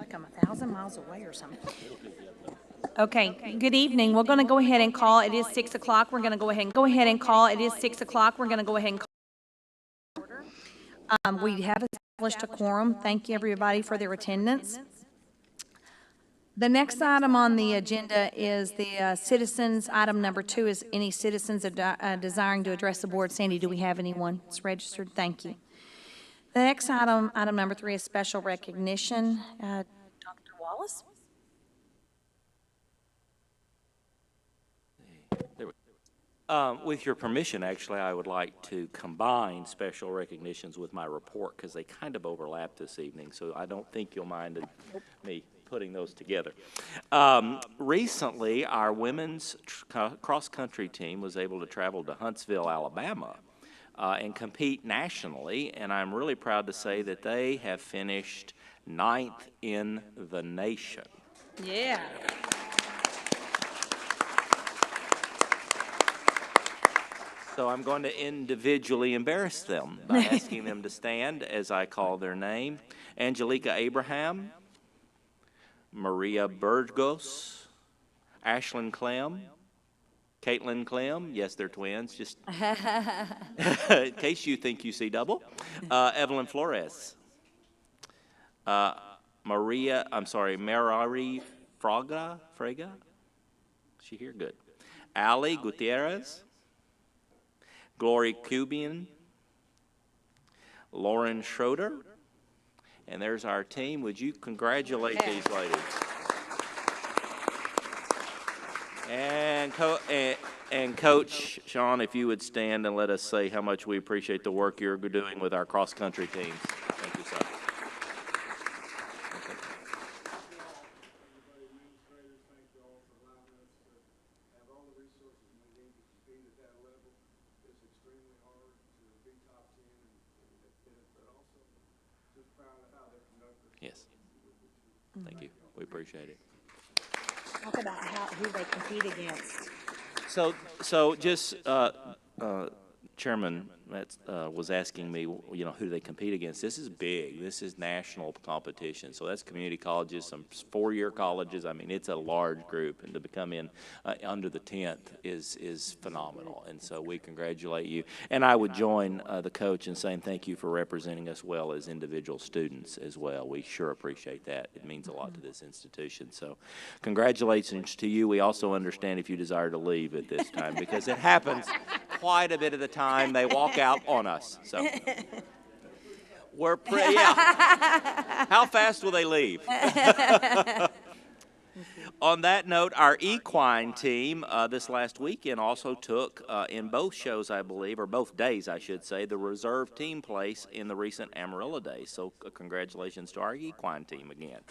like I'm 1,000 miles away or something. Okay, good evening. We're going to go ahead and call. It is 6 o'clock. We're going to go ahead and call. It is 6 o'clock. We're going to go ahead and call. We have established a quorum. Thank you, everybody, for their attendance. The next item on the agenda is the citizens. Item number 2 is any citizens desiring to address the board. Sandy, do we have anyone that's registered? Thank you. The next item, item number 3, is special recognition. Dr. Wallace? With your permission, actually, I would like to combine special recognitions with my report because they kind of overlap this evening, so I don't think you'll mind me putting those together. Recently, our women's cross-country team was able to travel to Huntsville, Alabama, and compete nationally, and I'm really proud to say that they have finished 9th in the nation. Yeah. So I'm going to individually embarrass them by asking them to stand as I call their name. Angelica Abraham, Maria Burgos, Ashlyn Clem, Caitlin Clem, yes, they're twins, just in case you think you see double. Evelyn Flores, Merari Frega, is she here? Good. Ali Gutierrez, Glory Cubian, Lauren Schroeder, and there's our team. Would you congratulate these ladies? And Coach Sean, if you would stand and let us say how much we appreciate the work you're doing with our cross-country teams. Thank you, sir. Yes. Thank you. We appreciate it. Talk about who they compete against. So just Chairman was asking me, you know, who they compete against. This is big. This is national competition. So that's community colleges, some four-year colleges. I mean, it's a large group, and to become in under the 10th is phenomenal. And so we congratulate you. And I would join the coach in saying thank you for representing us well as individual students as well. We sure appreciate that. It means a lot to this institution. So congratulations to you. We also understand if you desire to leave at this time because it happens quite a bit of the time. They walk out on us. So we're pretty, yeah. How fast will they leave? On that note, our equine team this last weekend also took, in both shows, I believe, or both days, I should say, the reserve team place in the recent Amarillo Days. So congratulations to our equine team again.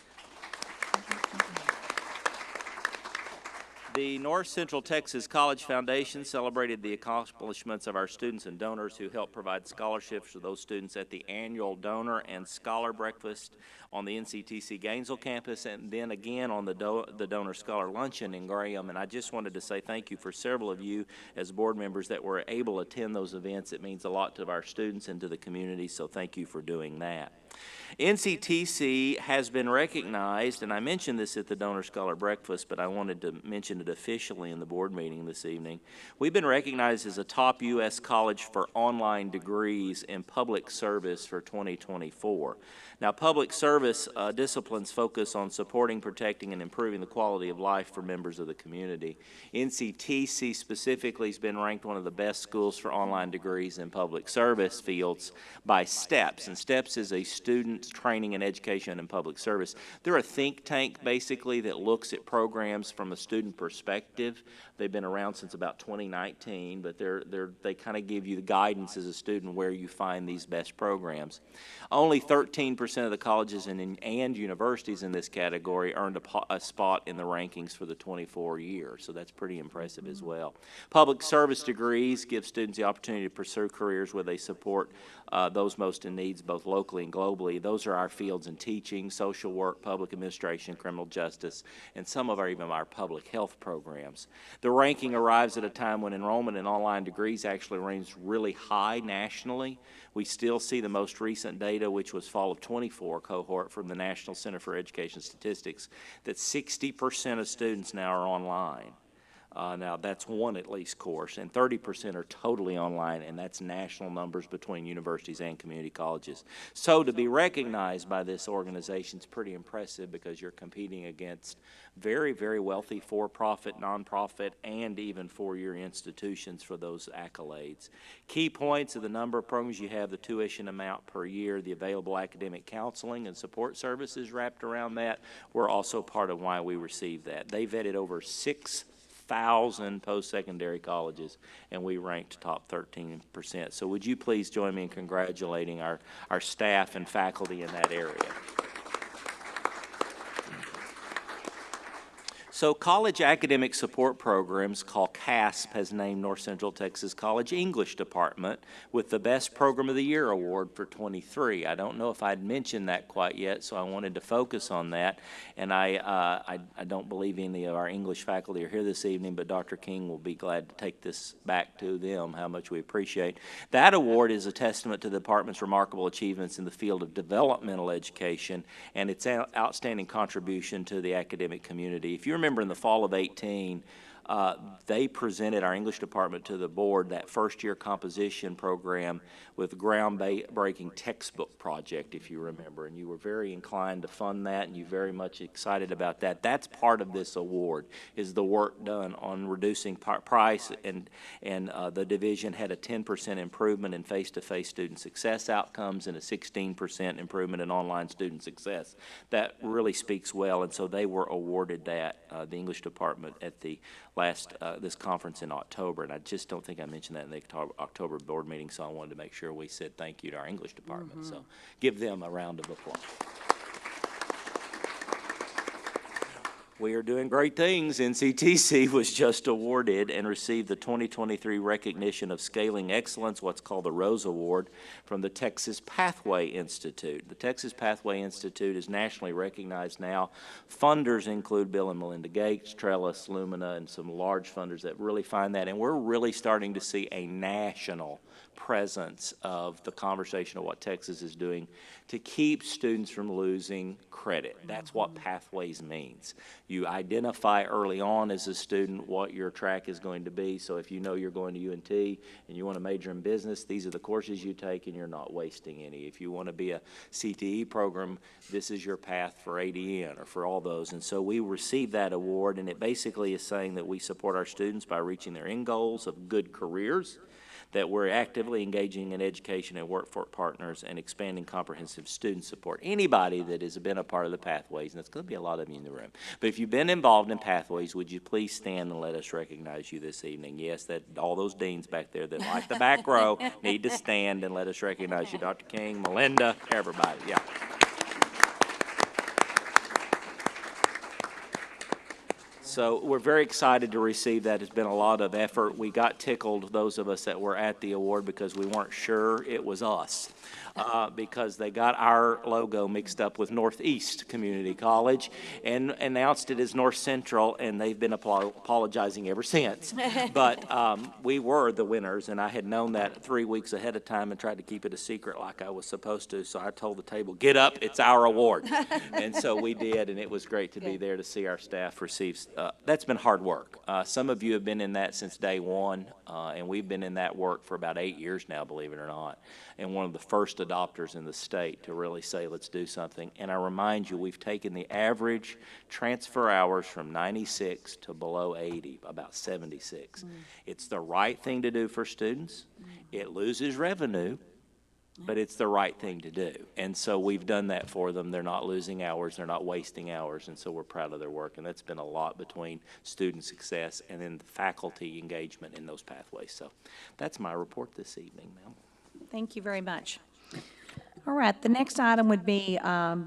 The North Central Texas College Foundation celebrated the accomplishments of our students and donors who helped provide scholarships for those students at the annual Donor and Scholar Breakfast on the NCTC Gainesville campus, and then again on the Donor Scholar Luncheon in Graham. And I just wanted to say thank you for several of you as board members that were able to attend those events. It means a lot to our students and to the community, so thank you for doing that. NCTC has been recognized, and I mentioned this at the Donor Scholar Breakfast, but I wanted to mention it officially in the board meeting this evening. We've been recognized as a top U.S. college for online degrees in public service for 2024. Now, public service disciplines focus on supporting, protecting, and improving the quality of life for members of the community. NCTC specifically has been ranked one of the best schools for online degrees in public service fields by STEPS, and STEPS is a student training and education in public service. They're a think tank, basically, that looks at programs from a student perspective. They've been around since about 2019, but they kind of give you the guidance as a student where you find these best programs. Only 13% of the colleges and universities in this category earned a spot in the rankings for the 24 years, so that's pretty impressive as well. Public service degrees give students the opportunity to pursue careers where they support those most in needs both locally and globally. globally. Those are our fields in teaching, social work, public administration, criminal justice, and some of even our public health programs. The ranking arrives at a time when enrollment in online degrees actually remains really high nationally. We still see the most recent data, which was fall of 24 cohort from the National Center for Education Statistics, that 60% of students now are online. Now, that's one at least course, and 30% are totally online, and that's national numbers between universities and community colleges. So to be recognized by this organization is pretty impressive because you're competing against very, very wealthy for-profit, nonprofit, and even four-year institutions for those accolades. Key points of the number of programs you have, the tuition amount per year, the available academic counseling and support services wrapped around that were also part of why we received that. They vetted over 6,000 post-secondary colleges, and we ranked top 13%. So would you please join me in congratulating our staff and faculty in that area. So College Academic Support Programs, called CASP, has named North Central Texas College English Department with the Best Program of the Year award for 23. I don't know if I'd mentioned that quite yet, so I wanted to focus on that. And I don't believe any of our English faculty are here this evening, but Dr. King will be glad to take this back to them, how much we appreciate. That award is a testament to the department's remarkable achievements in the field of developmental education and its outstanding contribution to the academic community. If you remember in the fall of 18, they presented our English department to the board that first-year composition program with groundbreaking textbook project, if you remember, and you were very inclined to fund that, and you're very much excited about that. That's part of this award, is the work done on reducing price, and the division had a 10% improvement in face-to-face student success outcomes and a 16% improvement in online student success. That really speaks well, and so they were awarded that, the English department, at the this conference in October, and I just don't think I mentioned that in the October board meeting, so I wanted to make sure we said thank you to our English department. So give them a round of applause. We are doing great things. NCTC was just awarded and received the 2023 recognition of Scaling Excellence, what's called the Rose Award, from the Texas Pathway Institute. The Texas Pathway Institute is nationally recognized now. Funders include Bill and Melinda Gates, Trellis, Lumina, and some large funders that really find that. And we're really starting to see a national presence of the conversation of what Texas is doing to keep students from losing credit. That's what Pathways means. You identify early on as a student what your track is going to be. So if you know you're going to UNT and you want to major in business, these are the courses you take and you're not wasting any. If you want to be a CTE program, this is your path for ADN or for all those. And so we received that award, and it basically is saying that we support our students by reaching their end goals of good careers, that we're actively engaging in education and workforce partners, and expanding comprehensive student support. Anybody that has been a part of the Pathways, and it's going to be a lot of you in the room, but if you've been involved in Pathways, would you please stand and let us recognize you this evening? Yes, that all those deans back there that like the back row need to stand and let us recognize you. Dr. King, Melinda, everybody, yeah. So we're very excited to receive that. It's been a lot of effort. We got tickled, those of us that were at the award, because we weren't sure it was us. Because they got our logo mixed up with Northeast Community College and announced it as North Central, and they've been apologizing ever since. But we were the winners, and I had known that 3 weeks ahead of time and tried to keep it a secret like I was supposed to, so I told the table, get up, it's our award. And so we did, and it was great to be there to see our staff receive. That's been hard work. Some of you have been in that since day one, and we've been in that work for about 8 years now, believe it or not, and one of the first adopters in the state to really say, let's do something. And I remind you, we've taken the average transfer hours from 96 to below 80, about 76. It's the right thing to do for students. It loses revenue, but it's the right thing to do. And so we've done that for them. They're not losing hours, they're not wasting hours, and so we're proud of their work. And that's been a lot between student success and then the faculty engagement in those pathways. So that's my report this evening, ma'am. Thank you very much. All right, the next item would be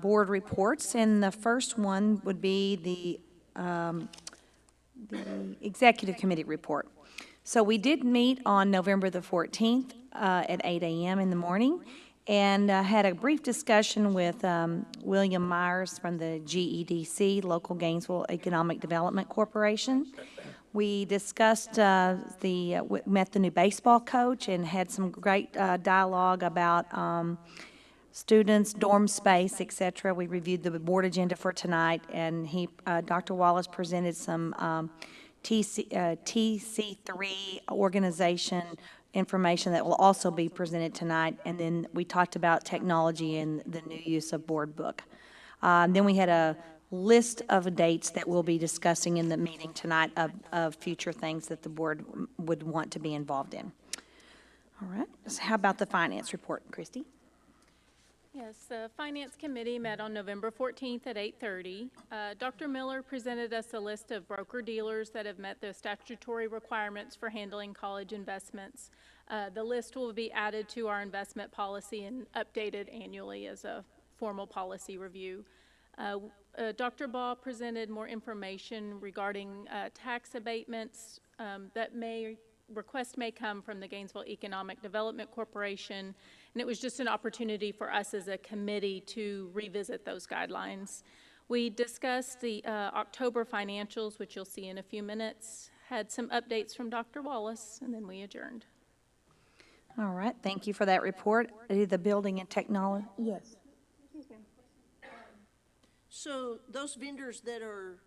board reports, and the first one would be the Executive Committee report. So we did meet on November the 14th at 8 a.m. in the morning, and had a brief discussion with William Myers from the GEDC, Local Gainesville Economic Development Corporation. We discussed met the new baseball coach and had some great dialogue about students, dorm space, et cetera. We reviewed the board agenda for tonight, and Dr. Wallace presented some TC3 organization information that will also be presented tonight. And then we talked about technology and the new use of board book. Then we had a list of dates that we'll be discussing in the meeting tonight of future things that the board would want to be involved in. All right. So how about the finance report, Christy? Yes, the Finance Committee met on November 14th at 8:30. Dr. Miller presented us a list of broker-dealers that have met the statutory requirements for handling college investments. The list will be added to our investment policy and updated annually as a formal policy review. Dr. Baugh presented more information regarding tax abatements requests may come from the Gainesville Economic Development Corporation, and it was just an opportunity for us as a committee to revisit those guidelines. We discussed the October financials, which you'll see in a few minutes, had some updates from Dr. Wallace, and then we adjourned. All right, thank you for that report. The building and technology. Yes. So those vendors that are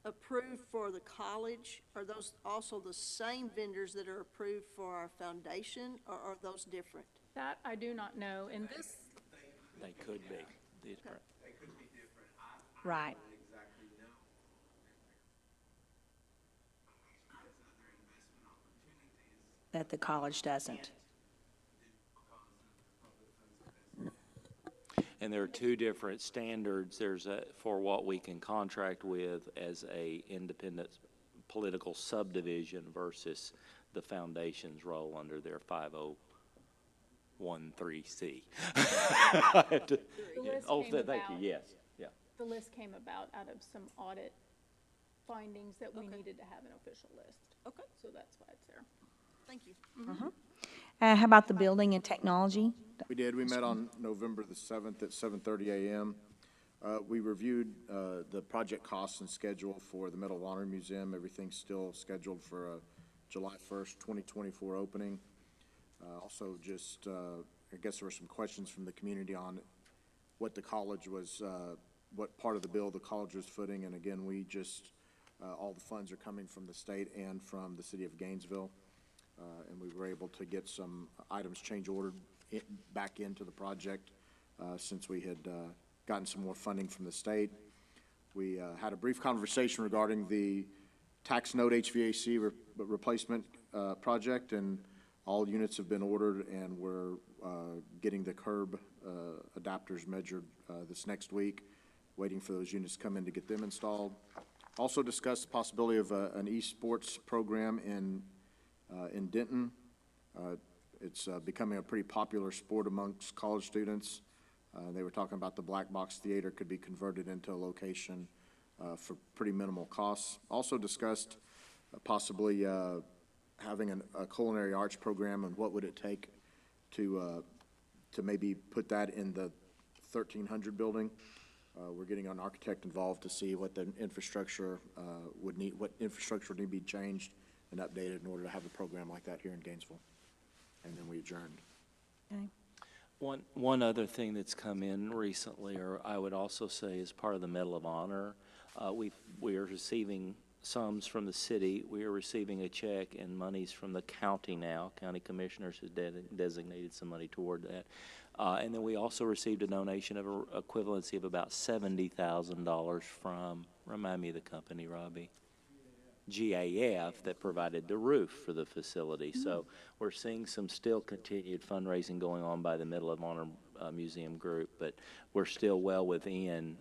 approved for the college, are those also the same vendors that are approved for our foundation, or are those different? That I do not know. In this, They could be different. Right. That the college doesn't. And there are two different standards. There's for what we can contract with as a independent political subdivision versus the foundation's role under their 5013C. list came thank you. about. Yes. Yeah. the list came about out of some audit findings that we needed to have an official list. Okay, So that's why it's there. thank you. How about the building and technology? We did. We met on November the 7th at 7:30 a.m. We reviewed the project costs and schedule for the Medal of Honor Museum. Everything's still scheduled for a July 1st, 2024 opening. Also, just, I guess there were some questions from the community on what the college was, what part of the bill the college was footing. And again, we just, all the funds are coming from the state and from the city of Gainesville. And we were able to get some items change ordered back into the project since we had gotten some more funding from the state. We had a brief conversation regarding the tax note HVAC replacement project, and all units have been ordered, and we're getting the curb adapters measured this next week, waiting for those units to come in to get them installed. Also discussed the possibility of an esports program in Denton. It's becoming a pretty popular sport amongst college students. They were talking about the Black Box Theater could be converted into a location for pretty minimal costs. Also discussed possibly having a culinary arts program, and what would it take to maybe put that in the 1300 building. We're getting an architect involved to see what the infrastructure would need, what infrastructure would need to be changed and updated in order to have a program like that here in Gainesville. And then we adjourned. Okay. One other thing that's come in recently, or I would also say is part of the Medal of Honor, we are receiving sums from the city. We are receiving a check and monies from the county now. County commissioners has designated some money toward that. And then we also received a donation of an equivalency of about $70,000 from, remind me of the company, Robbie? GAF, that provided the roof for the facility. So we're seeing some still continued fundraising going on by the Medal of Honor Museum Group, but we're still well within,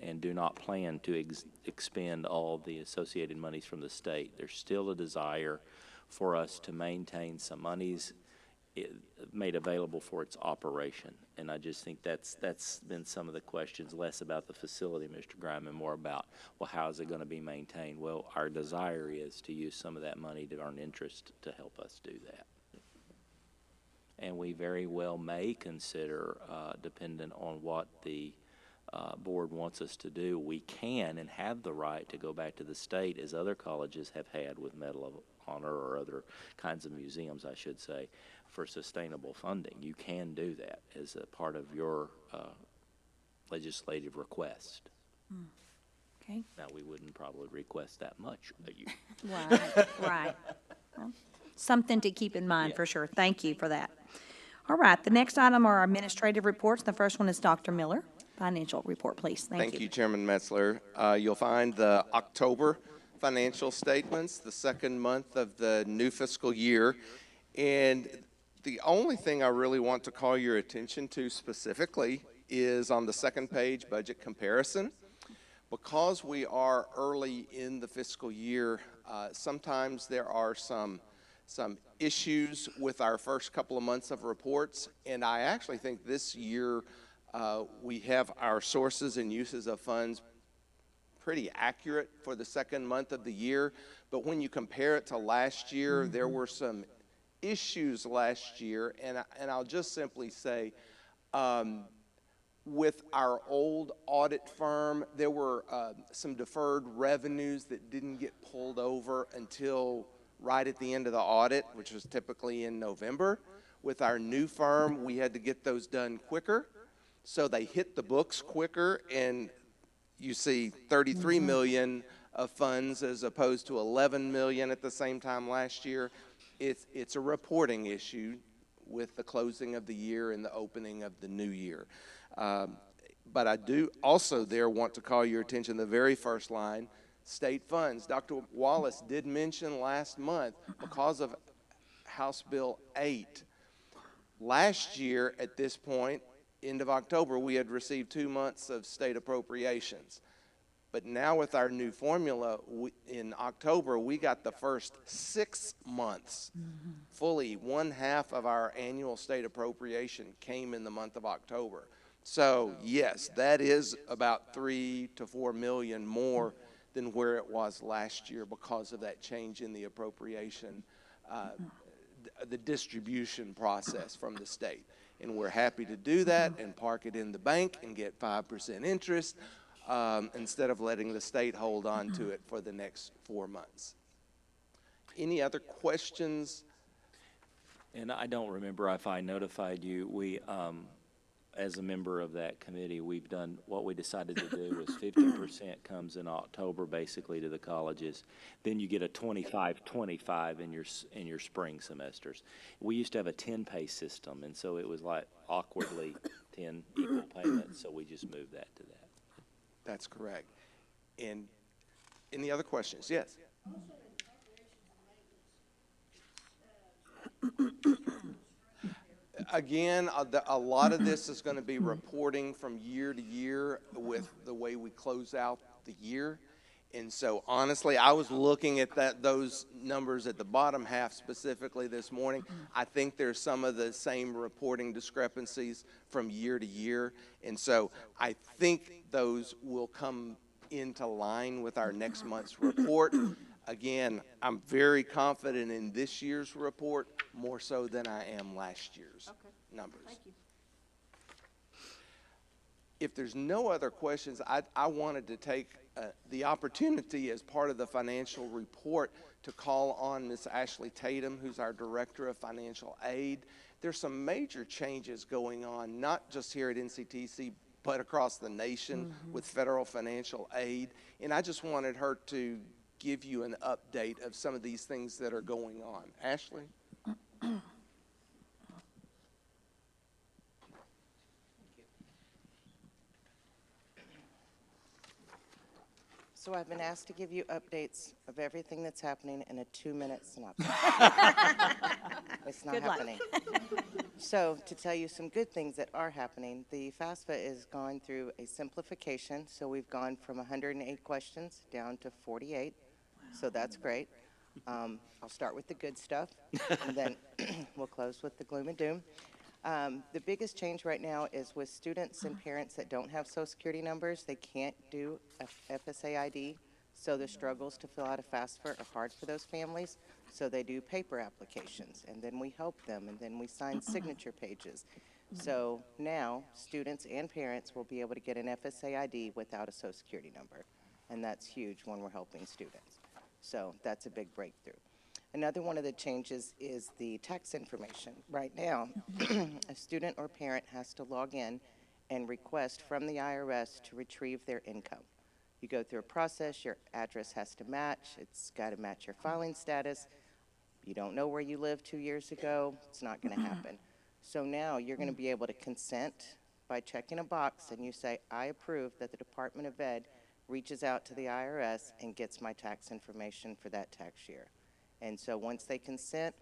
and do not plan to expend all the associated monies from the state. There's still a desire for us to maintain some monies made available for its operation. And I just think that's been some of the questions, less about the facility, Mr. Grimes, and more about, well, how is it going to be maintained? Well, our desire is to use some of that money to earn interest to help us do that. and we very well may consider, dependent on what the board wants us to do, we can and have the right to go back to the state, as other colleges have had with Medal of Honor or other kinds of museums, I should say, for sustainable funding. You can do that as a part of your legislative request. Okay, Now, we wouldn't probably request that much of you. right, right. Well, something to keep in mind for sure. Thank you for that. All right, the next item are our administrative reports. The first one is Dr. Miller. Financial report, please. Thank you, Chairman Metzler. You'll find the October financial statements, the second month of the new fiscal year. And the only thing I really want to call your attention to specifically is on the second page, budget comparison. Because we are early in the fiscal year, sometimes there are some issues with our first couple of months of reports. And I actually think this year we have our sources and uses of funds pretty accurate for the second month of the year. But when you compare it to last year, there were some issues last year. And I'll just simply say, with our old audit firm, there were some deferred revenues that didn't get pulled over until right at the end of the audit, which was typically in November. With our new firm, we had to get those done quicker. So they hit the books quicker, and you see 33 million of funds as opposed to 11 million at the same time last year. It's a reporting issue with the closing of the year and the opening of the new year. But I do also there want to call your attention to the very first line, state funds. Dr. Wallace did mention last month, because of House Bill 8, last year at this point, end of October, we had received 2 months of state appropriations. But now with our new formula, in October, we got the first 6 months. Fully 1/2 of our annual state appropriation came in the month of October. So yes, that is about 3 to 4 million more than where it was last year because of that change in the appropriation, the distribution process from the state. And we're happy to do that and park it in the bank and get 5% interest instead of letting the state hold on to it for the next 4 months. Any other questions? And I don't remember if I notified you, we, as a member of that committee, we've done, what we decided to do was 50% comes in October basically to the colleges. Then you get a 25-25 in your spring semesters. We used to have a 10-pay system, and so it was like awkwardly 10 equal payments, so we just moved that to that. That's correct. And any other questions? Yes. Again, a lot of this is going to be reporting from year to year with the way we close out the year. And so honestly, I was looking at those numbers at the bottom half specifically this morning. I think there's some of the same reporting discrepancies from year to year. And so I think those will come into line with our next month's report. Again, I'm very confident in this year's report, more so than I am last year's numbers. Thank you. If there's no other questions, I wanted to take the opportunity as part of the financial report to call on Ms. Ashley Tatum, who's our Director of Financial Aid. There's some major changes going on, not just here at NCTC, but across the nation with federal financial aid. And I just wanted her to give you an update of some of these things that are going on. Ashley? So I've been asked to give you updates of everything that's happening in a 2-minute synopsis. It's not Good luck. happening. So to tell you some good things that are happening, the FAFSA is going through a simplification. So we've gone from 108 questions down to 48. So that's great. I'll start with the good stuff, and then we'll close with the gloom and doom. The biggest change right now is with students and parents that don't have Social Security numbers. They can't do a FSA ID, so the struggles to fill out a FAFSA are hard for those families. So they do paper applications, and then we help them, and then we sign signature pages. So now, students and parents will be able to get an FSA ID without a Social Security number, and that's huge when we're helping students. So that's a big breakthrough. Another one of the changes is the tax information. Right now, a student or parent has to log in and request from the IRS to retrieve their income. You go through a process, your address has to match, it's got to match your filing status. You don't know where you lived 2 years ago, it's not going to happen. So now you're going to be able to consent by checking a box and you say, I approve that the Department of Ed reaches out to the IRS and gets my tax information for that tax year. And so once they consent,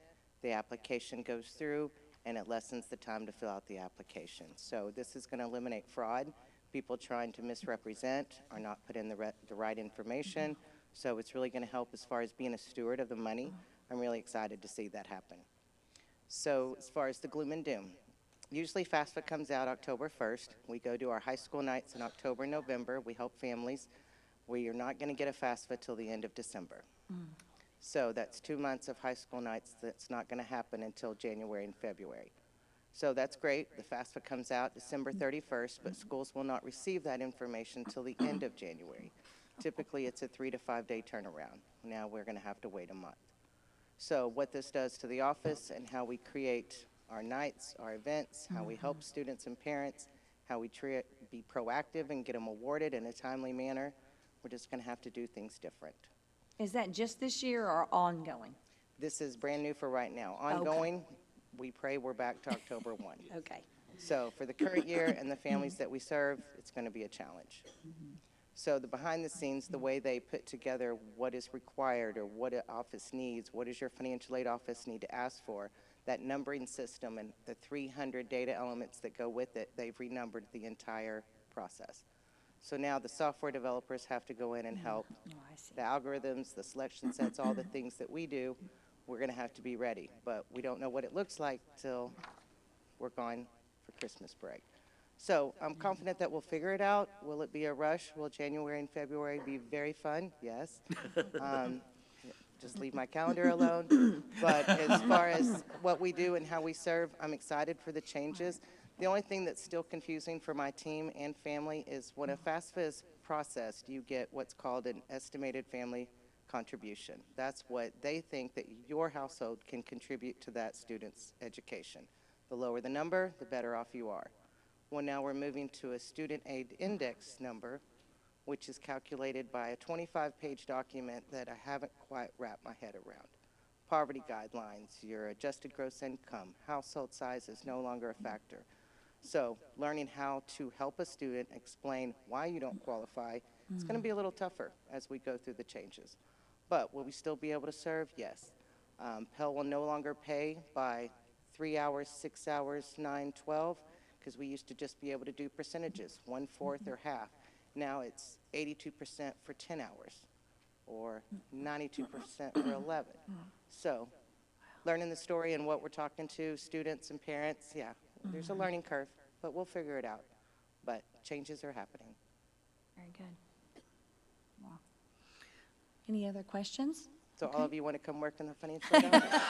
the application goes through and it lessens the time to fill out the application. So this is going to eliminate fraud, people trying to misrepresent or not put in the right information. So it's really going to help as far as being a steward of the money. I'm really excited to see that happen. So as far as the gloom and doom, usually FAFSA comes out October 1st. We go to our high school nights in October and November. We help families. We are not going to get a FAFSA till the end of December. So that's 2 months of high school nights. That's not going to happen until January and February. So that's great. The FAFSA comes out December 31st, but schools will not receive that information till the end of January. Typically, it's a 3 to 5 day turnaround. Now we're going to have to wait a month. So what this does to the office and how we create our nights, our events, how we help students and parents, how we be proactive and get them awarded in a timely manner, we're just going to have to do things different. Is that just this year or ongoing? This is brand new for right now. Ongoing, we pray we're back to October 1. Okay. So for the current year and the families that we serve, it's going to be a challenge. So the behind the scenes, the way they put together what is required or what an office needs, what does your financial aid office need to ask for, that numbering system and the 300 data elements that go with it, they've renumbered the entire process. So now the software developers have to go in and help. Oh, I see. The algorithms, the selection sets, all the things that we do, we're going to have to be ready. But we don't know what it looks like till we're gone for Christmas break. So I'm confident that we'll figure it out. Will it be a rush? Will January and February be very fun? Yes. Just leave my calendar alone. But as far as what we do and how we serve, I'm excited for the changes. The only thing that's still confusing for my team and family is when a FAFSA is processed, you get what's called an estimated family contribution. That's what they think that your household can contribute to that student's education. The lower the number, the better off you are. Well, now we're moving to a student aid index number, which is calculated by a 25-page document that I haven't quite wrapped my head around. Poverty guidelines, your adjusted gross income, household size is no longer a factor. So learning how to help a student explain why you don't qualify, it's going to be a little tougher as we go through the changes. But will we still be able to serve? Yes. Pell will no longer pay by 3 hours, 6 hours, 9, 12, because we used to just be able to do percentages, 1/4 or half. Now it's 82% for 10 hours or 92% for 11. So learning the story and what we're talking to students and parents, yeah, there's a learning curve, but we'll figure it out. But changes are happening. Very good. Wow. Any other questions? So all of you want to come work in the financial aid office?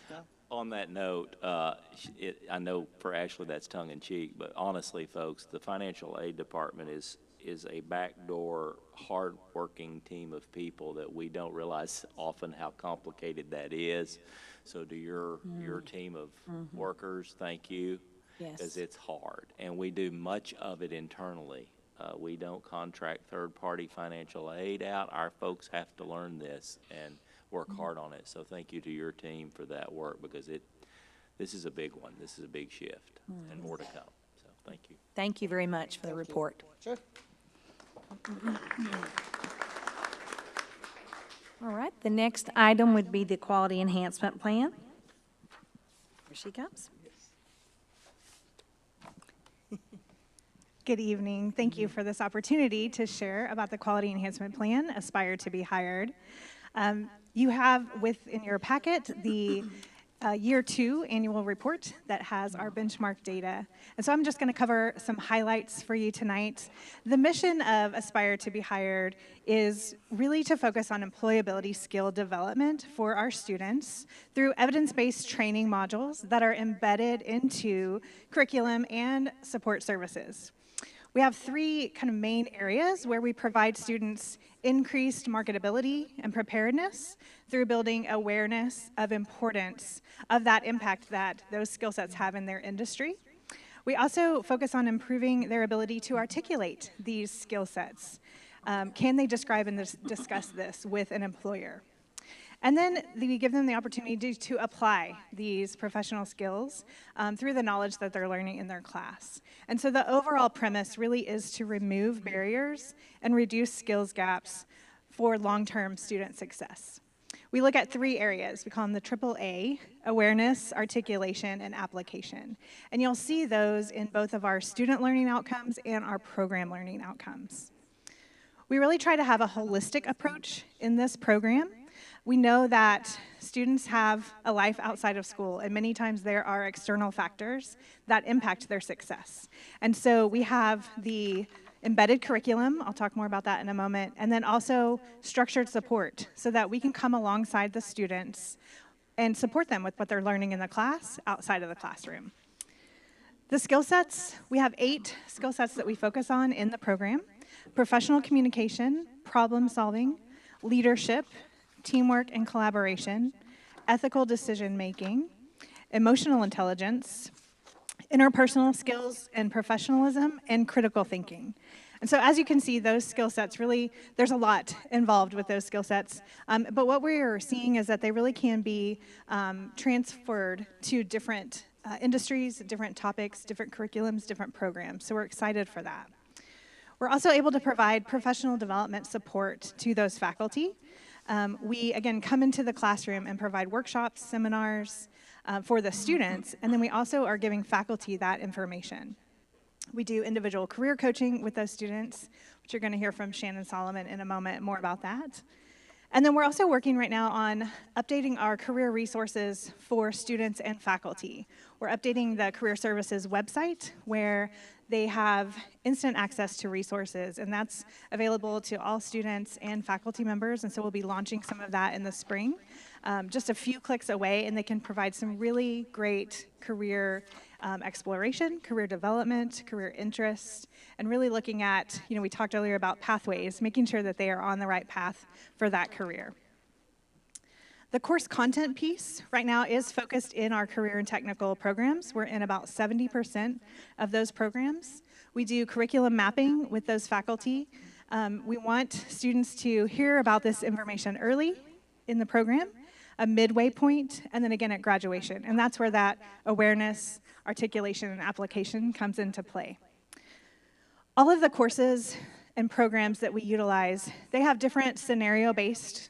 No? On that note, I know for Ashley that's tongue-in-cheek, but honestly, folks, the financial aid department is a backdoor, hard-working team of people that we don't realize often how complicated that is. So to your team of workers, thank you. Yes. Because it's hard, and we do much of it internally. We don't contract third-party financial aid out. Our folks have to learn this and work hard on it. So thank you to your team for that work, because this is a big one. This is a big shift, and more to come. So thank you. Thank you very much for the report. Sure. All right, the next item would be the Quality Enhancement Plan. Here she comes. Good evening. Thank you for this opportunity to share about the Quality Enhancement Plan, Aspire to be Hired. You have within your packet the year 2 annual report that has our benchmark data. And so I'm just going to cover some highlights for you tonight. The mission of Aspire to be Hired is really to focus on employability skill development for our students through evidence-based training modules that are embedded into curriculum and support services. We have 3 kind of main areas where we provide students increased marketability and preparedness through building awareness of importance of that impact that those skill sets have in their industry. We also focus on improving their ability to articulate these skill sets. Can they describe and discuss this with an employer? And then we give them the opportunity to apply these professional skills through the knowledge that they're learning in their class. And so the overall premise really is to remove barriers and reduce skills gaps for long-term student success. We look at 3 areas. We call them the AAA: awareness, articulation, and application. And you'll see those in both of our student learning outcomes and our program learning outcomes. We really try to have a holistic approach in this program. We know that students have a life outside of school, and many times there are external factors that impact their success. And so we have the embedded curriculum, I'll talk more about that in a moment, and then also structured support so that we can come alongside the students and support them with what they're learning in the class outside of the classroom. The skill sets, we have 8 skill sets that we focus on in the program: professional communication, problem solving, leadership, teamwork and collaboration, ethical decision-making, emotional intelligence, interpersonal skills and professionalism, and critical thinking. And so as you can see, those skill sets really, there's a lot involved with those skill sets. But what we're seeing is that they really can be transferred to different industries, different topics, different curriculums, different programs. So we're excited for that. We're also able to provide professional development support to those faculty. We, again, come into the classroom and provide workshops, seminars for the students, and then we also are giving faculty that information. We do individual career coaching with those students, which you're going to hear from Shannon Solomon in a moment more about that. And then we're also working right now on updating our career resources for students and faculty. We're updating the Career Services website where they have instant access to resources, and that's available to all students and faculty members, and so we'll be launching some of that in the spring. Just a few clicks away, and they can provide some really great career exploration, career development, career interest, and really looking at, we talked earlier about pathways, making sure that they are on the right path for that career. The course content piece right now is focused in our career and technical programs. We're in about 70% of those programs. We do curriculum mapping with those faculty. We want students to hear about this information early in the program, a midway point, and then again at graduation. And that's where that awareness, articulation, and application comes into play. All of the courses and programs that we utilize, they have different scenario-based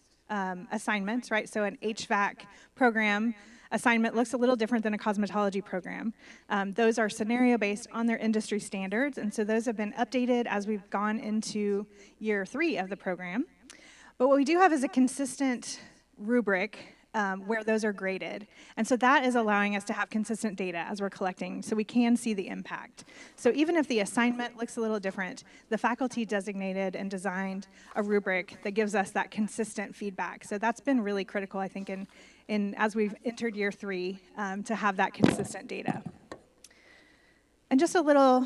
assignments, right? So an HVAC program assignment looks a little different than a cosmetology program. Those are scenario-based on their industry standards, and so those have been updated as we've gone into year 3 of the program. But what we do have is a consistent rubric where those are graded. And so that is allowing us to have consistent data as we're collecting, so we can see the impact. So even if the assignment looks a little different, the faculty designated and designed a rubric that gives us that consistent feedback. So that's been really critical, I think, in as we've entered year 3, to have that consistent data. And just a little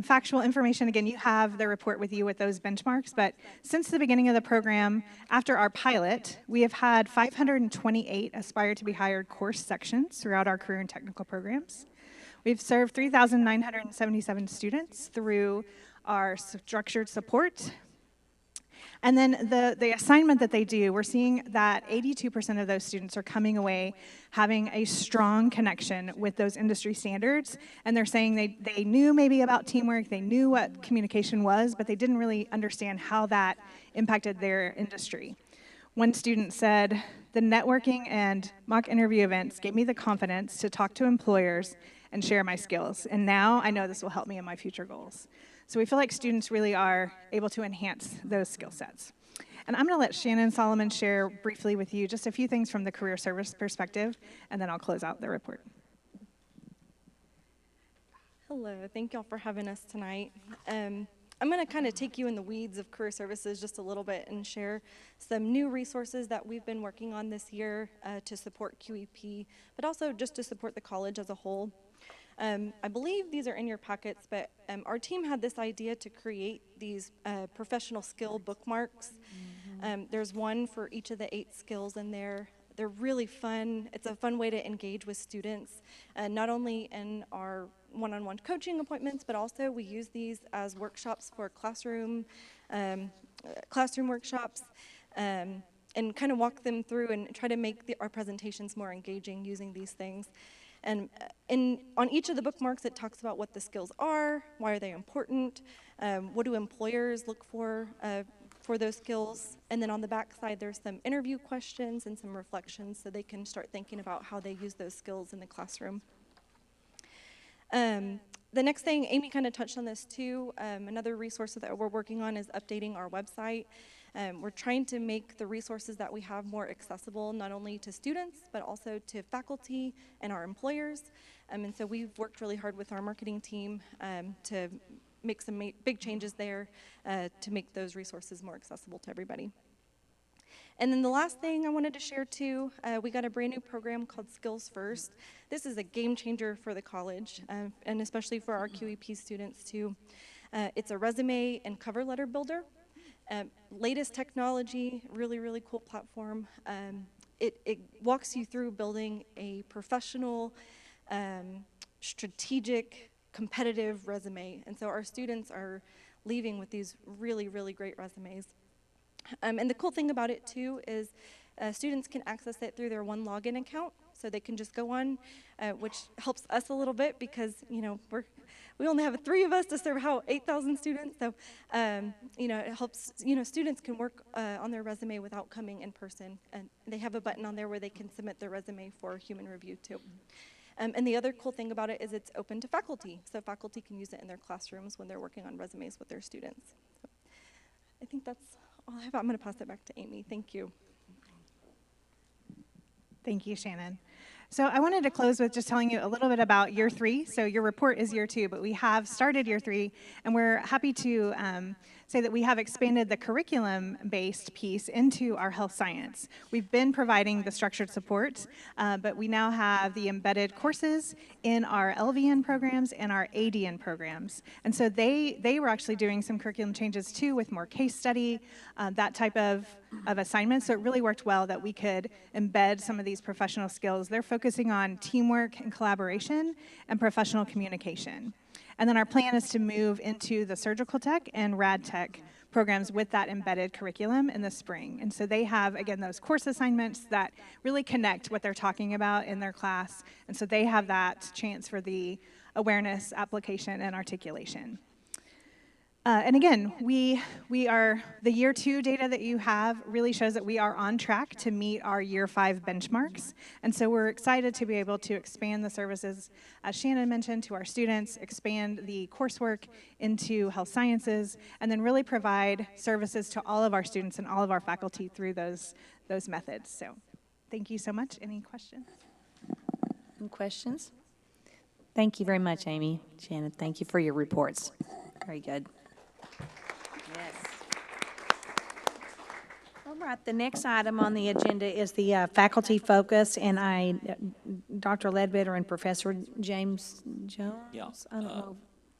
factual information. Again, you have the report with you with those benchmarks, but since the beginning of the program, after our pilot, we have had 528 Aspire to be Hired course sections throughout our career and technical programs. We've served 3,977 students through our structured support. And then the assignment that they do, we're seeing that 82% of those students are coming away having a strong connection with those industry standards, and they're saying they knew maybe about teamwork, they knew what communication was, but they didn't really understand how that impacted their industry. One student said, "The networking and mock interview events gave me the confidence to talk to employers and share my skills, and now I know this will help me in my future goals." So we feel like students really are able to enhance those skill sets. And I'm going to let Shannon Solomon share briefly with you just a few things from the career service perspective, and then I'll close out the report. Hello, thank y'all for having us tonight. I'm going to kind of take you in the weeds of career services just a little bit and share some new resources that we've been working on this year to support QEP, but also just to support the college as a whole. I believe these are in your packets, but our team had this idea to create these professional skill bookmarks. There's one for each of the 8 skills in there. They're really fun. It's a fun way to engage with students, not only in our one-on-one coaching appointments, but also we use these as workshops for classroom workshops, and kind of walk them through and try to make our presentations more engaging using these things. And on each of the bookmarks, it talks about what the skills are, why are they important, what do employers look for those skills. And then on the back side, there's some interview questions and some reflections so they can start thinking about how they use those skills in the classroom. The next thing, Amy kind of touched on this too, another resource that we're working on is updating our website. We're trying to make the resources that we have more accessible, not only to students, but also to faculty and our employers. And so we've worked really hard with our marketing team to make some big changes there to make those resources more accessible to everybody. And then the last thing I wanted to share too, we got a brand new program called Skills First. This is a game changer for the college, and especially for our QEP students too. It's a resume and cover letter builder. Latest technology, really, really cool platform. It walks you through building a professional, strategic, competitive resume. And so our students are leaving with these really, really great resumes. And the cool thing about it too is students can access it through their one login account, so they can just go on, which helps us a little bit because we only have 3 of us to serve 8,000 students. So it helps students can work on their resume without coming in person, and they have a button on there where they can submit their resume for human review too. And the other cool thing about it is it's open to faculty, so faculty can use it in their classrooms when they're working on resumes with their students. So I think that's all I have. I'm going to pass it back to Amy. Thank you. Thank you, Shannon. So I wanted to close with just telling you a little bit about year 3. So your report is year 2, but we have started year 3, and we're happy to say that we have expanded the curriculum-based piece into our health science. We've been providing the structured support, but we now have the embedded courses in our LVN programs and our ADN programs. And so they were actually doing some curriculum changes too with more case study, that type of assignments. So it really worked well that we could embed some of these professional skills. They're focusing on teamwork and collaboration and professional communication. And then our plan is to move into the surgical tech and rad tech programs with that embedded curriculum in the spring. And so they have, again, those course assignments that really connect what they're talking about in their class. And so they have that chance for the awareness, application, and articulation. And again, we are, the year 2 data that you have really shows that we are on track to meet our year 5 benchmarks. And so we're excited to be able to expand the services, as Shannon mentioned, to our students, expand the coursework into health sciences, and then really provide services to all of our students and all of our faculty through those methods. So thank you so much. Any questions? Any questions? Thank you very much, Amy. Shannon, thank you for your reports. Very good. Yes. All right, the next item on the agenda is the faculty focus, and Dr. Ledbetter and Professor James Jones? Yeah, I don't know.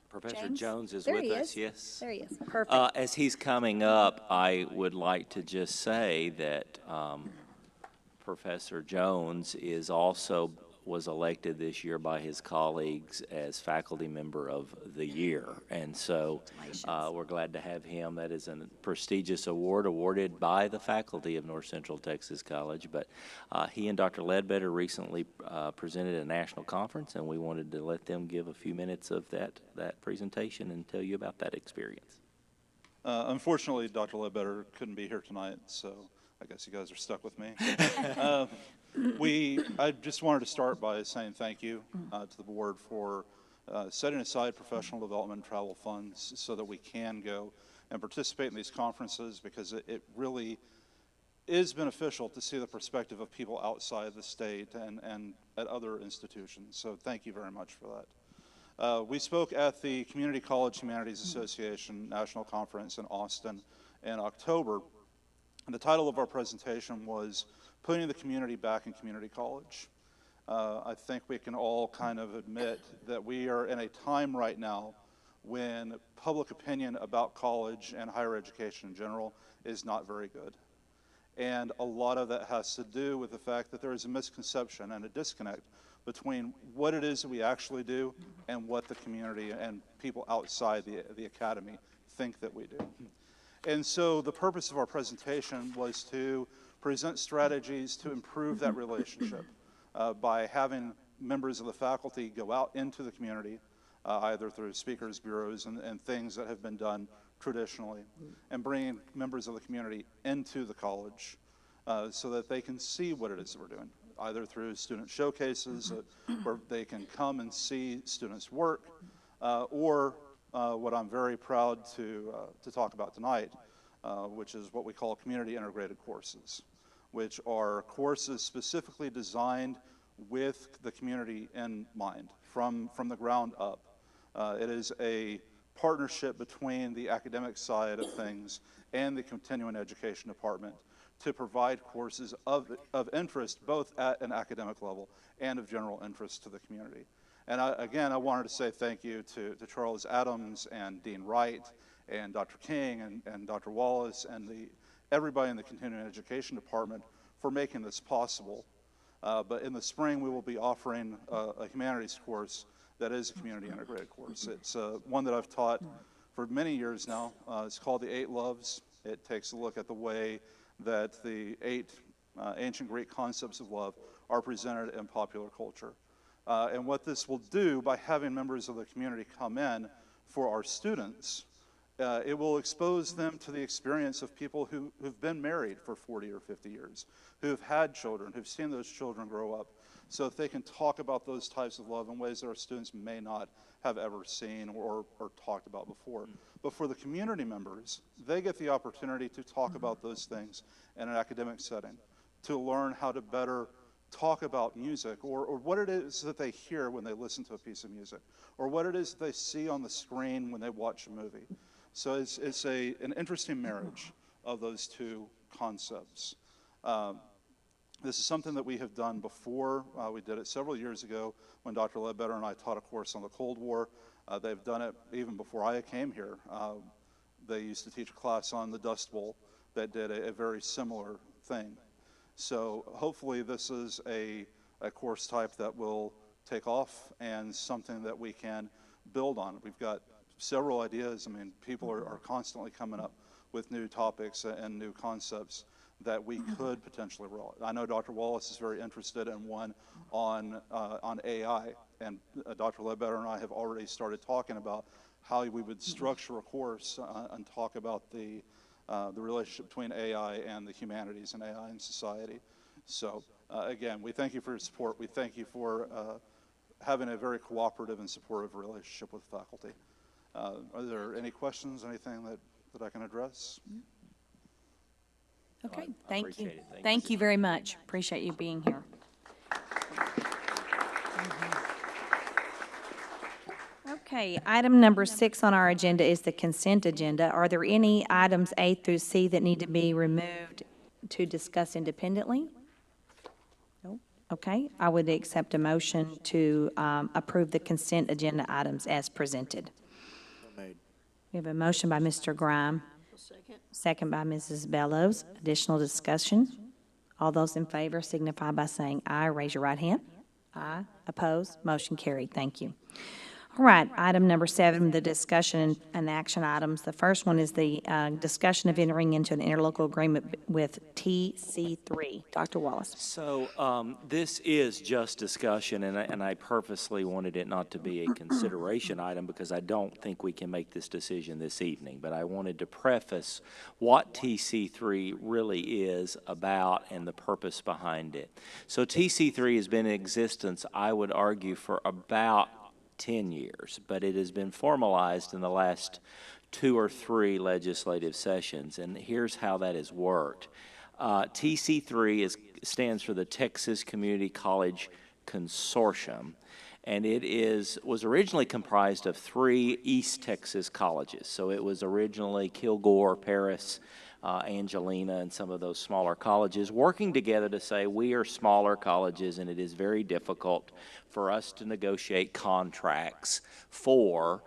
Professor James? Jones is There with he us, is. yes. There he is. Perfect. As he's coming up, I would like to just say that Professor Jones was elected this year by his colleagues as Faculty Member of the Year. And so we're glad to have him. That is a prestigious award awarded by the faculty of North Central Texas College. But he and Dr. Ledbetter recently presented at a national conference, and we wanted to let them give a few minutes of that presentation and tell you about that experience. Unfortunately, Dr. Ledbetter couldn't be here tonight, so I guess you guys are stuck with me. I just wanted to start by saying thank you to the board for setting aside professional development and travel funds so that we can go and participate in these conferences, because it really is beneficial to see the perspective of people outside the state and at other institutions. So thank you very much for that. We spoke at the Community College Humanities Association National Conference in Austin in October. And the title of our presentation was Putting the Community Back in Community College. I think we can all kind of admit that we are in a time right now when public opinion about college and higher education in general is not very good. And a lot of that has to do with the fact that there is a misconception and a disconnect between what it is that we actually do and what the community and people outside the academy think that we do. And so the purpose of our presentation was to present strategies to improve that relationship by having members of the faculty go out into the community, either through speakers bureaus and things that have been done traditionally, and bringing members of the community into the college so that they can see what it is that we're doing, either through student showcases where they can come and see students' work, or what I'm very proud to talk about tonight, which is what we call community integrated courses, which are courses specifically designed with the community in mind, from the ground up. It is a partnership between the academic side of things and the continuing education department to provide courses of interest both at an academic level and of general interest to the community. And again, I wanted to say thank you to Charles Adams and Dean Wright and Dr. King and Dr. Wallace and everybody in the continuing education department for making this possible. But in the spring, we will be offering a humanities course that is a community integrated course. It's one that I've taught for many years now. It's called The 8 Loves. It takes a look at the way that the 8 ancient Greek concepts of love are presented in popular culture. And what this will do by having members of the community come in for our students, it will expose them to the experience of people who've been married for 40 or 50 years, who've had children, who've seen those children grow up, so that they can talk about those types of love in ways that our students may not have ever seen or talked about before. But for the community members, they get the opportunity to talk about those things in an academic setting, to learn how to better talk about music, or what it is that they hear when they listen to a piece of music, or what it is that they see on the screen when they watch a movie. So it's an interesting marriage of those two concepts. This is something that we have done before. We did it several years ago when Dr. Ledbetter and I taught a course on the Cold War. They've done it even before I came here. They used to teach a class on the Dust Bowl that did a very similar thing. So hopefully this is a course type that will take off and something that we can build on. We've got several ideas. I mean, people are constantly coming up with new topics and new concepts that we could potentially roll. I know Dr. Wallace is very interested in one on AI, and Dr. Ledbetter and I have already started talking about how we would structure a course and talk about the relationship between AI and the humanities and AI in society. So again, we thank you for your support. We thank you for having a very cooperative and supportive relationship with faculty. Are there any questions, anything that I can address? Okay, I thank you. appreciate it. Thank you very much. Appreciate you being here. Okay, item number 6 on our agenda is the consent agenda. Are there any items A through C that need to be removed to discuss independently? No? Okay, I would accept a motion to approve the consent agenda items as presented. Made. We have a motion by Mr. Grime, Second. second by Mrs. Bellows. Additional discussion? All those in favor signify by saying aye. Raise your right hand. Aye. Opposed? Motion carried. Thank you. All right, item number 7, the discussion and action items. The first one is the discussion of entering into an interlocal agreement with TC3. Dr. Wallace. So this is just discussion, and I purposely wanted it not to be a consideration item because I don't think we can make this decision this evening. But I wanted to preface what TC3 really is about and the purpose behind it. So TC3 has been in existence, I would argue, for about 10 years, but it has been formalized in the last 2 or 3 legislative sessions, and here's how that has worked. TC3 stands for the Texas Community College Consortium, and it was originally comprised of 3 East Texas colleges. So it was originally Kilgore, Paris, Angelina, and some of those smaller colleges working together to say we are smaller colleges and it is very difficult for us to negotiate contracts for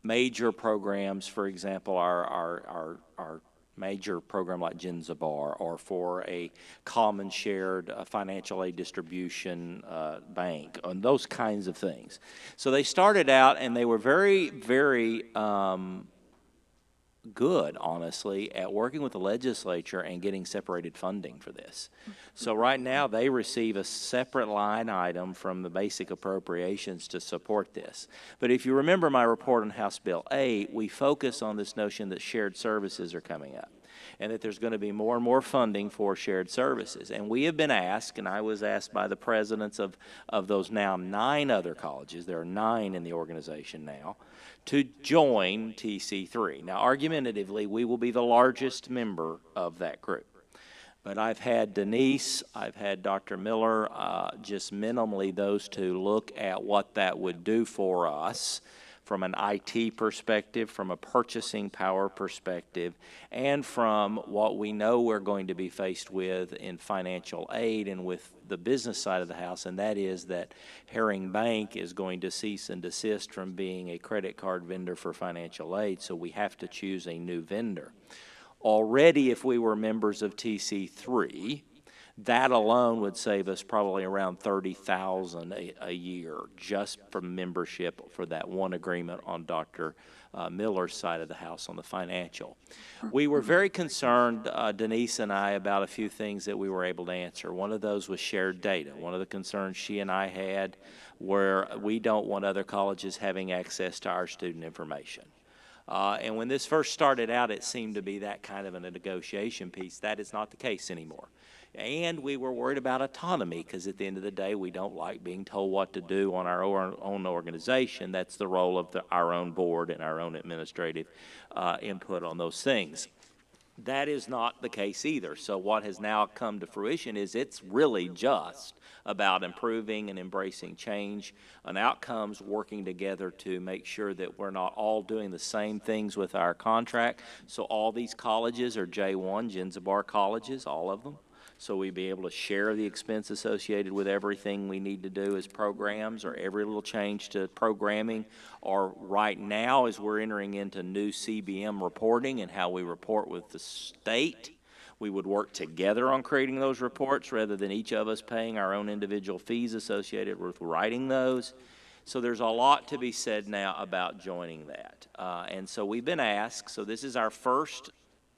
major programs, for example, our major program like Genzabar, or for a common shared financial aid distribution bank, and those kinds of things. So they started out and they were very, very good, honestly, at working with the legislature and getting separated funding for this. So right now they receive a separate line item from the basic appropriations to support this. But if you remember my report on House Bill 8, we focus on this notion that shared services are coming up, and that there's going to be more and more funding for shared services. And we have been asked, and I was asked by the presidents of those now 9 other colleges, there are 9 in the organization now, to join TC3. Now, argumentatively, we will be the largest member of that group. But I've had Denise, I've had Dr. Miller, just minimally those 2 look at what that would do for us from an IT perspective, from a purchasing power perspective, and from what we know we're going to be faced with in financial aid and with the business side of the house, and that is that Herring Bank is going to cease and desist from being a credit card vendor for financial aid, so we have to choose a new vendor. Already, if we were members of TC3, that alone would save us probably around $30,000 a year just from membership for that one agreement on Dr. Miller's side of the house on the financial. We were very concerned, Denise and I, about a few things that we were able to answer. One of those was shared data. One of the concerns she and I had where we don't want other colleges having access to our student information. And when this first started out, it seemed to be that kind of a negotiation piece. That is not the case anymore. And we were worried about autonomy because at the end of the day, we don't like being told what to do on our own organization. That's the role of our own board and our own administrative input on those things. That is not the case either. So what has now come to fruition is it's really just about improving and embracing change and outcomes, working together to make sure that we're not all doing the same things with our contract. So all these colleges are J1, Genzabar colleges, all of them. So we'd be able to share the expense associated with everything we need to do as programs, or every little change to programming, or right now as we're entering into new CBM reporting and how we report with the state, we would work together on creating those reports rather than each of us paying our own individual fees associated with writing those. So there's a lot to be said now about joining that. And so we've been asked, so this is our first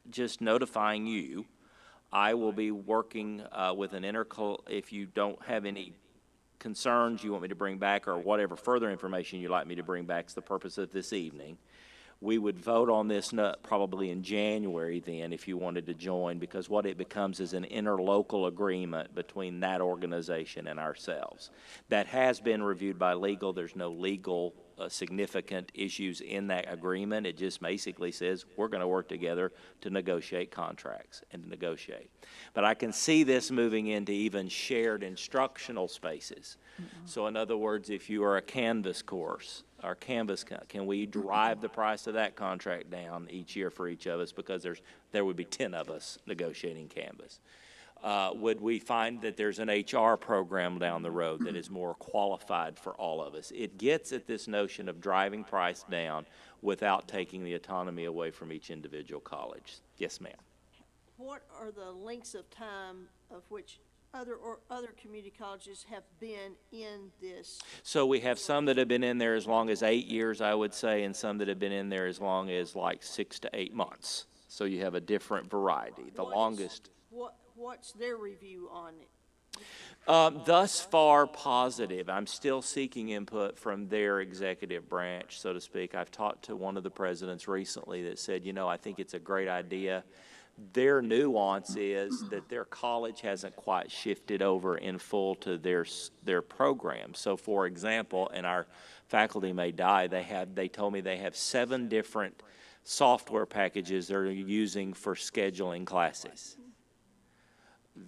just notifying you. I will be working with an if you don't have any concerns you want me to bring back or whatever further information you'd like me to bring back is the purpose of this evening. We would vote on this probably in January then if you wanted to join, because what it becomes is an interlocal agreement between that organization and ourselves. That has been reviewed by legal. There's no legal significant issues in that agreement. It just basically says we're going to work together to negotiate contracts and to negotiate. But I can see this moving into even shared instructional spaces. So in other words, if you are a Canvas course, our Canvas, can we drive the price of that contract down each year for each of us, because there would be 10 of us negotiating Canvas? Would we find that there's an HR program down the road that is more qualified for all of us? It gets at this notion of driving price down without taking the autonomy away from each individual college. Yes, ma'am. What are the lengths of time of which other community colleges have been in this? So we have some that have been in there as long as 8 years, I would say, and some that have been in there as long as like 6 to 8 months. So you have a different variety. The longest. What's their review on it? Thus far, positive. I'm still seeking input from their executive branch, so to speak. I've talked to one of the presidents recently that said, you know, I think it's a great idea, Their nuance is that their college hasn't quite shifted over in full to their program. So, for example, and our faculty may die, they told me they have 7 different software packages they're using for scheduling classes.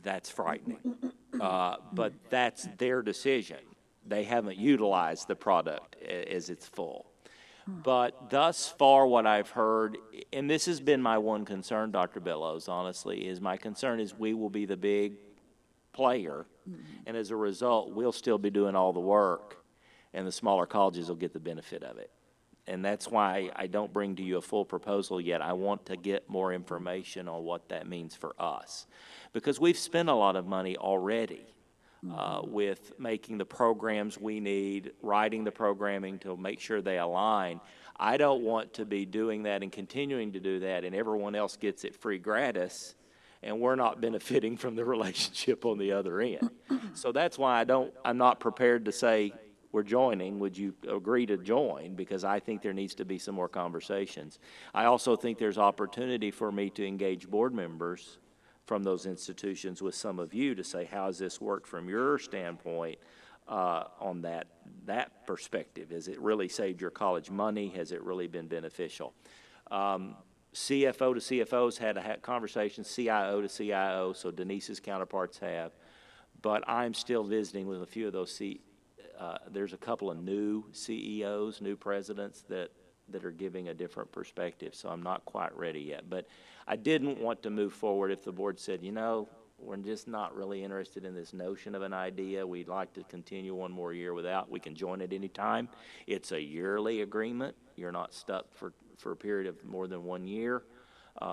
That's frightening. But that's their decision. They haven't utilized the product as it's full. But thus far, what I've heard, and this has been my one concern, Dr. Bellows, honestly, is my concern is we will be the big player, and as a result, we'll still be doing all the work, and the smaller colleges will get the benefit of it. And that's why I don't bring to you a full proposal yet. I want to get more information on what that means for us. Because we've spent a lot of money already with making the programs we need, writing the programming to make sure they align. I don't want to be doing that and continuing to do that, and everyone else gets it free gratis, and we're not benefiting from the relationship on the other end. So that's why I'm not prepared to say we're joining. Would you agree to join? Because I think there needs to be some more conversations. I also think there's opportunity for me to engage board members from those institutions with some of you to say, how has this worked from your standpoint on that perspective? Has it really saved your college money? Has it really been beneficial? CFO to CFOs had a conversation, CIO to CIO, so Denise's counterparts have. But I'm still visiting with a few of those there's a couple of new CEOs, new presidents that are giving a different perspective, so I'm not quite ready yet. But I didn't want to move forward if the board said, you know, we're just not really interested in this notion of an idea. We'd like to continue one more year without. We can join at any time. It's a yearly agreement. You're not stuck for a period of more than 1 year.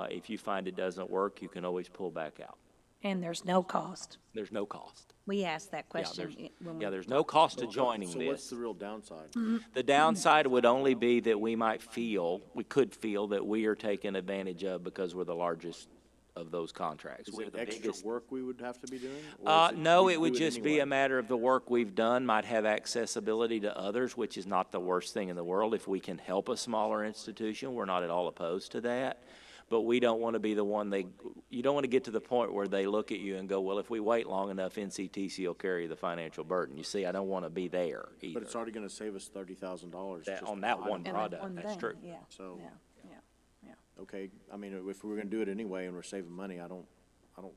If you find it doesn't work, you can always pull back out. And there's no cost. There's no cost. We asked that question. There's no cost to joining So this. what's the real downside? The downside would only be that we could feel that we are taken advantage of because we're the largest of those contracts. Is We're it the extra biggest. work we would have to be doing? Or is No, we it would do just be anyway? a matter of the work we've done might have accessibility to others, which is not the worst thing in the world. If we can help a smaller institution, we're not at all opposed to that. But we don't want to be the one you don't want to get to the point where they look at you and go, well, if we wait long enough, NCTC will carry the financial burden. You see, I don't want to be there either. But it's already going to save us $30,000 On that one product, that's true. Yeah. So, Yeah. okay, I mean, if we were going to do it anyway and we're saving money, I don't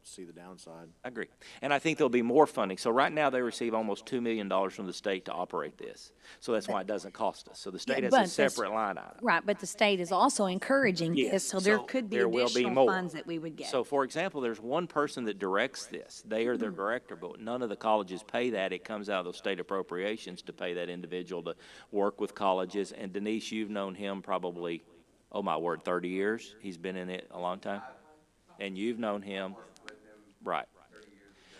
see the downside. I agree. And I think there'll be more funding. So right now, they receive almost $2 million from the state to operate this. So that's why it doesn't cost us. So the state has but a this- separate line item. Right, but the state is also encouraging Yes, this, so there so could be there will be additional more. funds that we would get. So, for example, there's one person that directs this. They are their director, but none of the colleges pay that. It comes out of those state appropriations to pay that individual to work with colleges. And Denise, you've known him probably, oh my word, 30 years? He's been in it a long time? And you've known him? Right.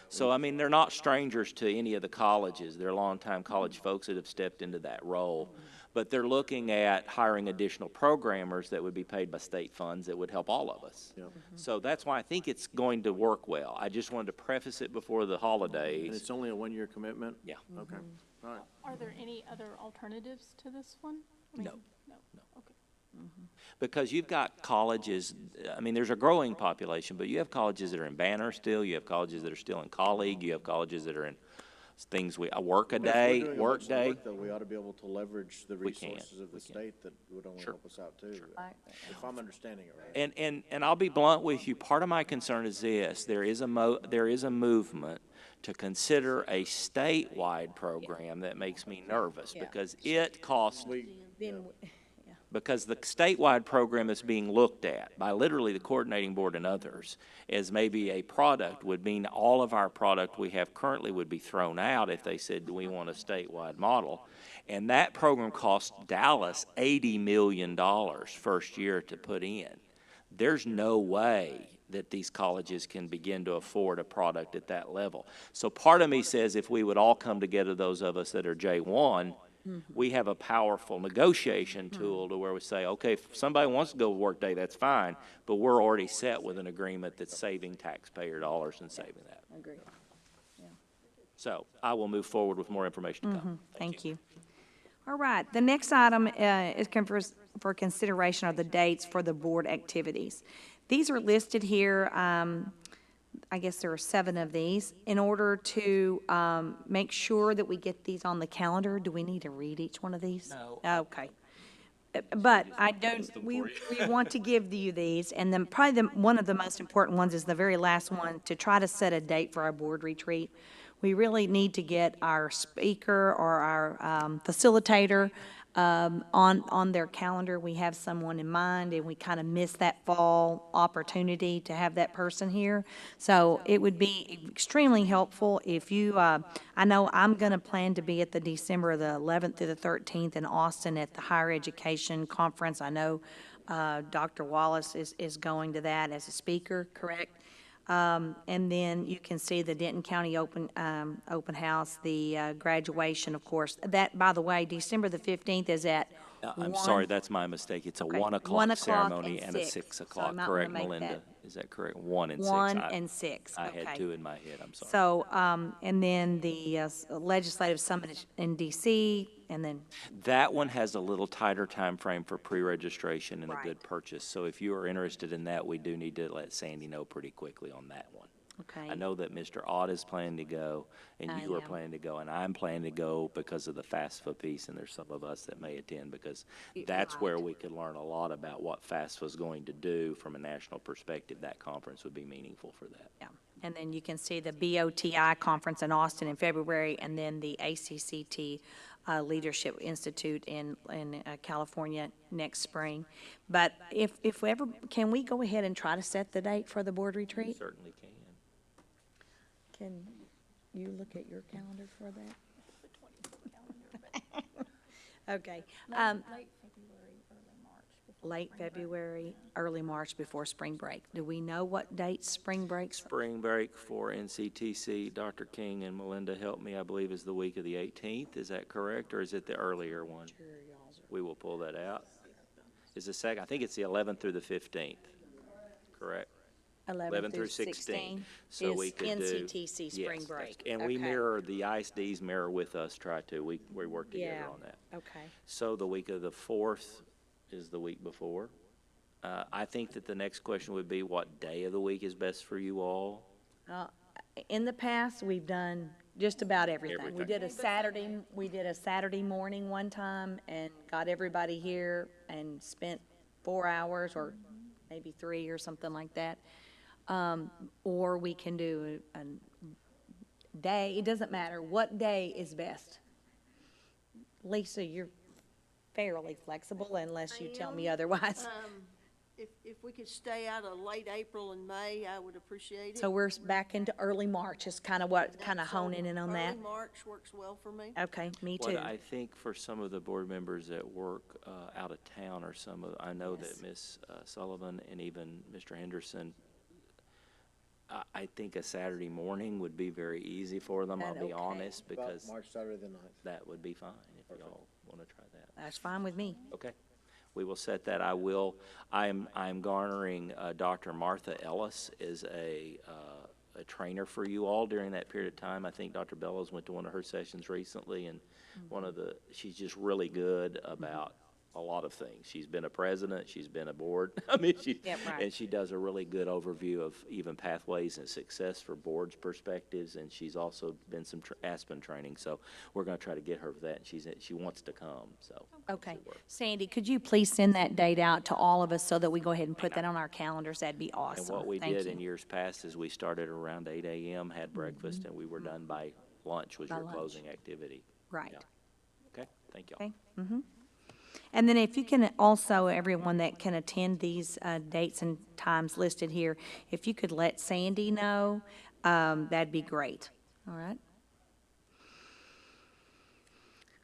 So, I mean, they're not strangers to any of the colleges. They're longtime college folks that have stepped into that role. But they're looking at hiring additional programmers that would be paid by state funds that would help all of us. Yep. So that's why I think it's going to work well. I just wanted to preface it before the And holidays. it's only a 1-year commitment? Yeah. Okay, all right. Are there any other alternatives to this one? I mean, No. No, okay. Because you've got colleges, I mean, there's a growing population, but you have colleges that are in Banner still, you have colleges that are still in Colleague, you have colleges that are in things a work a But if we're day, doing a work bunch of day. work, though, we ought to be able to leverage the We can. resources of the state that would only Sure. help us out too. If I'm understanding it right. And I'll be blunt with you, part of my concern is this, there is a movement to consider a statewide program that makes me nervous, because it costs, because the statewide program is being looked at by literally the coordinating board and others as maybe a product would mean all of our product we have currently would be thrown out if they said we want a statewide model. And that program cost Dallas $80 million first year to put in. There's no way that these colleges can begin to afford a product at that level. So part of me says if we would all come together, those of us that are J1, we have a powerful negotiation tool to where we say, okay, if somebody wants to go workday, that's fine, but we're already set with an agreement that's saving taxpayer dollars and saving that. Agree. So I will move forward with more information to come. Thank you. All right, the next item is for consideration are the dates for the board activities. These are listed here, I guess there are 7 of these. In order to make sure that we get these on the calendar, do we need to read each one of these? No. Okay. But I don't, we want to give you these, and then probably one of the most important ones is the very last one, to try to set a date for our board retreat. We really need to get our speaker or our facilitator on their calendar. We have someone in mind, and we kind of miss that fall opportunity to have that person here. So it would be extremely helpful if you, I know I'm going to plan to be at the December the 11th through the 13th in Austin at the Higher Education Conference. I know Dr. Wallace is going to that as a speaker, correct? And then you can see the Denton County open house, the graduation, of course. That, by the way, December the 15th is at I'm 1. sorry, that's my mistake. It's a Okay, 1 1 o'clock o'clock ceremony and and a 6. 6 So I o'clock, might wanna correct, make Melinda? that Is that correct? 1 and 6. 1 and 6, I okay. had 2 in my head, I'm sorry. So, and then the legislative summit in DC, and then, That one has a little tighter time frame for pre-registration and a Right. good purchase. So if you are interested in that, we do need to let Sandy know pretty quickly on that one. okay. I know that Mr. Ott is planning to go, and I you are am. planning to go, and I'm planning to go because of the FAFSA piece, and there's some of us that may attend, because that's where we could learn a lot about what FAFSA is going to do from a national perspective. That conference would be meaningful for that. Yeah, and then you can see the BOTI conference in Austin in February, and then the ACCT Leadership Institute in California next spring. But if we ever, can we go ahead and try to set the date for the board retreat? Certainly can. Can you look at your calendar for that? Okay. Late February, early March before spring break. Do we know what date spring breaks? Spring break for NCTC, Dr. King and Melinda, help me, I believe is the week of the 18th. Is that correct, or is it the earlier one? We will pull that out. Is the second, I think it's the 11th through the 15th, correct? 11 through 16. So we could do. NCTC spring Yes, break. and we Okay. mirror, the ISDs mirror with us, try to. We work together Yeah. on that. Okay. So the week of the 4th is the week before. I think that the next question would be, what day of the week is best for you all? In the past, we've done just about everything. We Everything. did a Saturday morning one time and got everybody here and spent 4 hours or maybe 3 or something like that. Or we can do a day, it doesn't matter. What day is best? Lisa, you're fairly flexible unless you tell me otherwise. If we could stay out of late April and May, I would appreciate it. So we're back into early March is kind of what, kind of honing in on that. Early March works well for me. Okay, me too. What I think for some of the board members that work out of town, or some of, I know that Ms. Sullivan and even Mr. Henderson, I think a Saturday morning would be very easy for them, I'll That be okay? honest, because March Saturday the 9th. that would be fine if y'all want to try that. That's fine with me. Okay, we will set that. I'm garnering Dr. Martha Ellis as a trainer for you all during that period of time. I think Dr. Bellows went to one of her sessions recently, and she's just really good about a lot of things. She's been a president, she's been a board, I mean, right. and she does a really good overview of even pathways and success for boards' perspectives, and she's also been some Aspen training, so we're gonna try to get her for that, and she wants to come, so. Okay. Sandy, could you please send that date out to all of us so that we go ahead and put that on our calendars? That'd be awesome. And what we Thank did you. in years past is we started around 8 a.m., had breakfast, and we were done by lunch was By your lunch. closing activity. Right. Okay, thank you. Okay. And then if you can also, everyone that can attend these dates and times listed here, if you could let Sandy know, that'd be great. All right?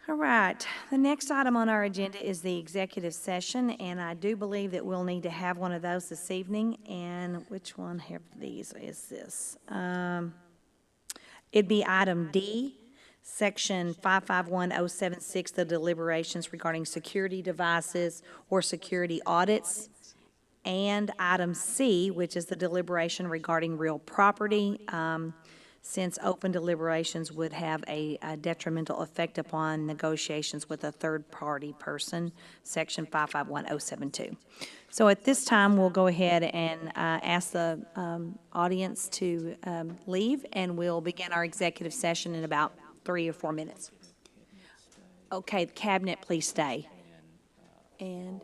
All right. The next item on our agenda is the executive session, and I do believe that we'll need to have one of those this evening. And which one of these is this? It'd be item D. Section 551076, the deliberations regarding security devices or security audits. And item C, which is the deliberation regarding real property. since open deliberations would have a detrimental effect upon negotiations with a third-party person, Section 551072. So at this time, we'll go ahead and ask the audience to leave, and we'll begin our executive session in about 3 or 4 minutes. Okay, the cabinet, please stay. And